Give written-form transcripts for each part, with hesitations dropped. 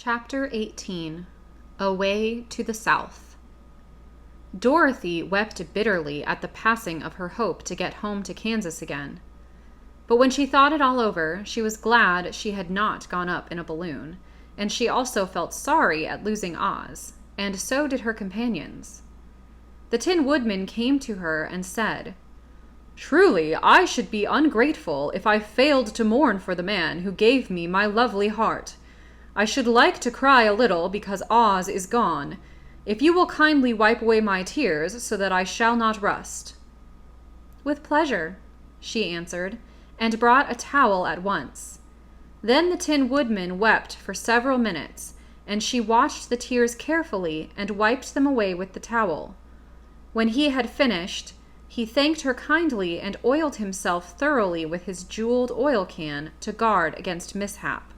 Chapter 18 Away to the South. Dorothy wept bitterly at the passing of her hope to get home to Kansas again. But when she thought it all over, she was glad she had not gone up in a balloon, and she also felt sorry at losing Oz, and so did her companions. The Tin Woodman came to her and said, "Truly, I should be ungrateful if I failed to mourn for the man who gave me my lovely heart. I should like to cry a little because Oz is gone, if you will kindly wipe away my tears so that I shall not rust." "With pleasure," she answered, and brought a towel at once. Then the Tin Woodman wept for several minutes, and she watched the tears carefully and wiped them away with the towel. When he had finished, he thanked her kindly and oiled himself thoroughly with his jeweled oil can to guard against mishap.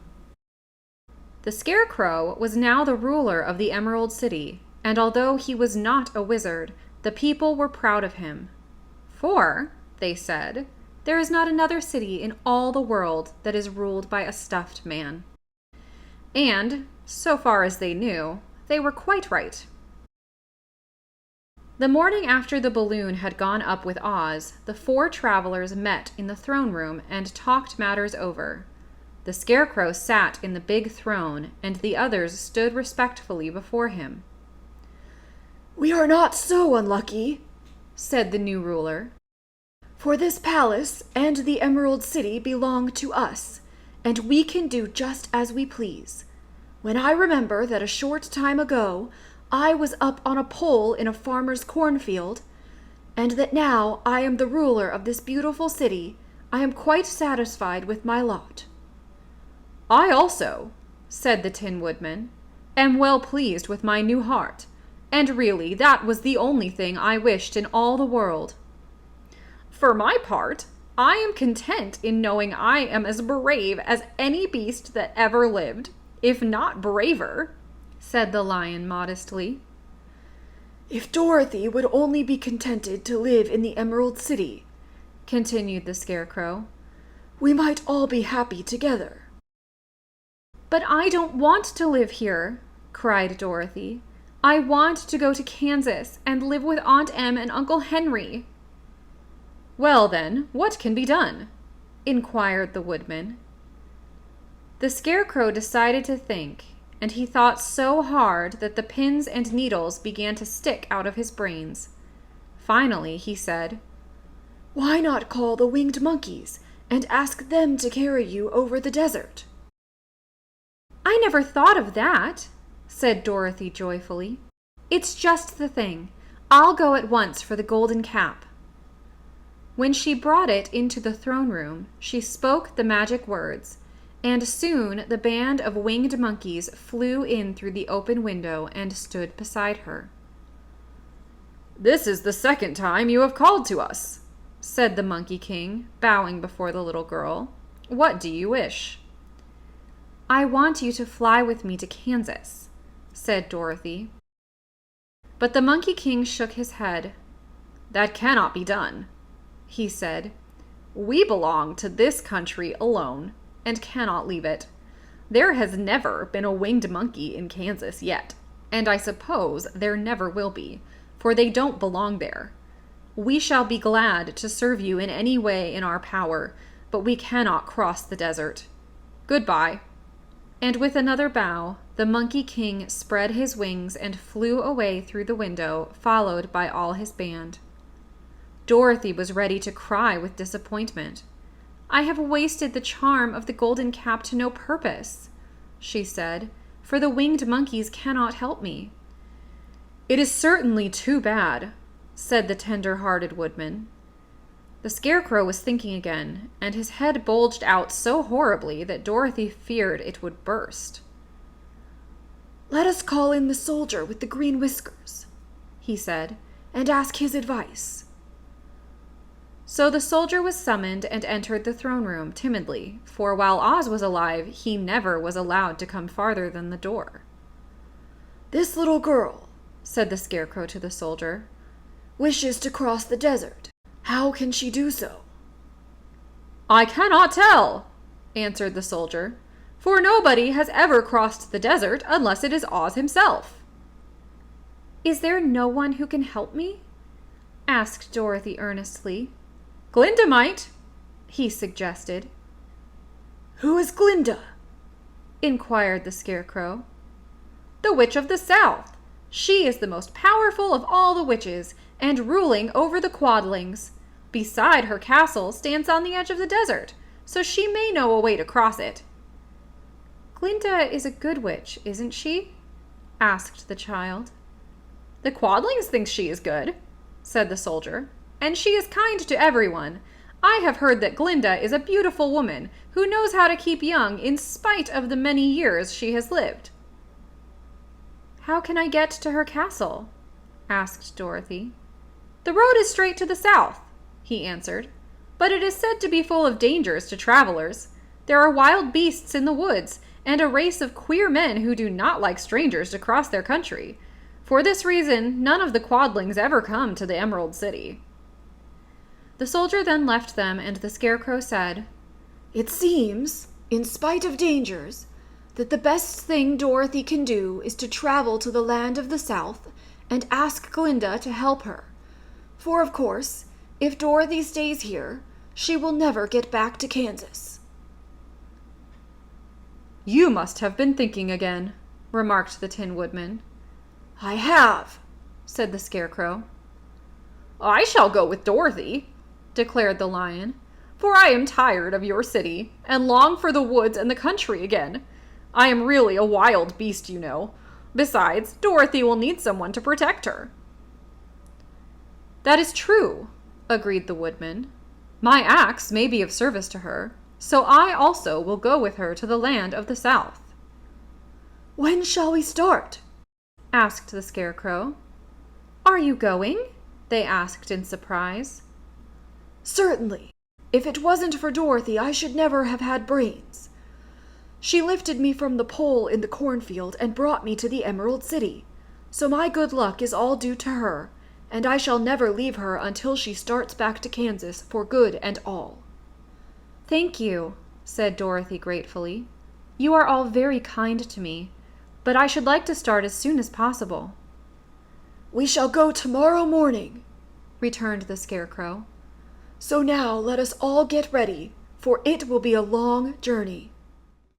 The Scarecrow was now the ruler of the Emerald City, and although he was not a wizard, the people were proud of him. "For," they said, "there is not another city in all the world that is ruled by a stuffed man." And, so far as they knew, they were quite right. The morning after the balloon had gone up with Oz, the four travelers met in the throne room and talked matters over. The Scarecrow sat in the big throne, and the others stood respectfully before him. "We are not so unlucky," said the new ruler. "For this palace and the Emerald City belong to us, and we can do just as we please. When I remember that a short time ago I was up on a pole in a farmer's cornfield, and that now I am the ruler of this beautiful city, I am quite satisfied with my lot." "I also," said the Tin Woodman, "am well pleased with my new heart, and really that was the only thing I wished in all the world. For my part, I am content in knowing I am as brave as any beast that ever lived, if not braver," said the Lion modestly. "If Dorothy would only be contented to live in the Emerald City," continued the Scarecrow, "we might all be happy together." "But I don't want to live here," cried Dorothy. "I want to go to Kansas and live with Aunt Em and Uncle Henry." "Well, then, what can be done?" inquired the Woodman. The Scarecrow decided to think, and he thought so hard that the pins and needles began to stick out of his brains. Finally, he said, "Why not call the winged monkeys and ask them to carry you over the desert?" "I never thought of that," said Dorothy joyfully. "It's just the thing. I'll go at once for the golden cap." When she brought it into the throne room, she spoke the magic words, and soon the band of winged monkeys flew in through the open window and stood beside her. "This is the second time you have called to us," said the Monkey King, bowing before the little girl. "What do you wish?" "I want you to fly with me to Kansas," said Dorothy. But the Monkey King shook his head. "That cannot be done," he said. "We belong to this country alone, and cannot leave it. There has never been a winged monkey in Kansas yet, and I suppose there never will be, for they don't belong there. We shall be glad to serve you in any way in our power, but we cannot cross the desert. Goodbye." And with another bow, the Monkey King spread his wings and flew away through the window, followed by all his band. Dorothy was ready to cry with disappointment. "I have wasted the charm of the golden cap to no purpose," she said, "for the winged monkeys cannot help me." "It is certainly too bad," said the tender-hearted Woodman. The Scarecrow was thinking again, and his head bulged out so horribly that Dorothy feared it would burst. "Let us call in the soldier with the green whiskers," he said, "and ask his advice." So the soldier was summoned and entered the throne room timidly, for while Oz was alive, he never was allowed to come farther than the door. "This little girl," said the Scarecrow to the soldier, "wishes to cross the desert. How can she do so?" "I cannot tell," answered the soldier, for nobody has ever crossed the desert unless it is Oz himself." "Is there no one who can help me?" asked Dorothy earnestly. "Glinda might," he suggested. "Who is Glinda?" inquired the Scarecrow. "The Witch of the South. She is the most powerful of all the witches, and ruling over the Quadlings. Beside her castle stands on the edge of the desert, so she may know a way to cross it." "Glinda is a good witch, isn't she?" asked the child. "The Quadlings think she is good," said the soldier, "and she is kind to everyone. I have heard that Glinda is a beautiful woman who knows how to keep young in spite of the many years she has lived." "How can I get to her castle?" asked Dorothy. "The road is straight to the south," he answered, "but it is said to be full of dangers to travelers. There are wild beasts in the woods, and a race of queer men who do not like strangers to cross their country. For this reason, none of the Quadlings ever come to the Emerald City." The soldier then left them, and the Scarecrow said, "It seems, in spite of dangers, that the best thing Dorothy can do is to travel to the land of the South and ask Glinda to help her. For, of course, if Dorothy stays here, she will never get back to Kansas." "You must have been thinking again," remarked the Tin Woodman. "I have," said the Scarecrow. "I shall go with Dorothy," declared the Lion, "for I am tired of your city, and long for the woods and the country again. I am really a wild beast, you know. Besides, Dorothy will need someone to protect her." "That is true," agreed the Woodman. "My axe may be of service to her, so I also will go with her to the land of the South." "When shall we start?" asked the Scarecrow. "Are you going?" they asked in surprise. "Certainly. If it wasn't for Dorothy, I should never have had brains. She lifted me from the pole in the cornfield and brought me to the Emerald City. So my good luck is all due to her, and I shall never leave her until she starts back to Kansas for good and all." "Thank you," said Dorothy gratefully. "You are all very kind to me, but I should like to start as soon as possible." "We shall go tomorrow morning," returned the Scarecrow. "So now let us all get ready, for it will be a long journey."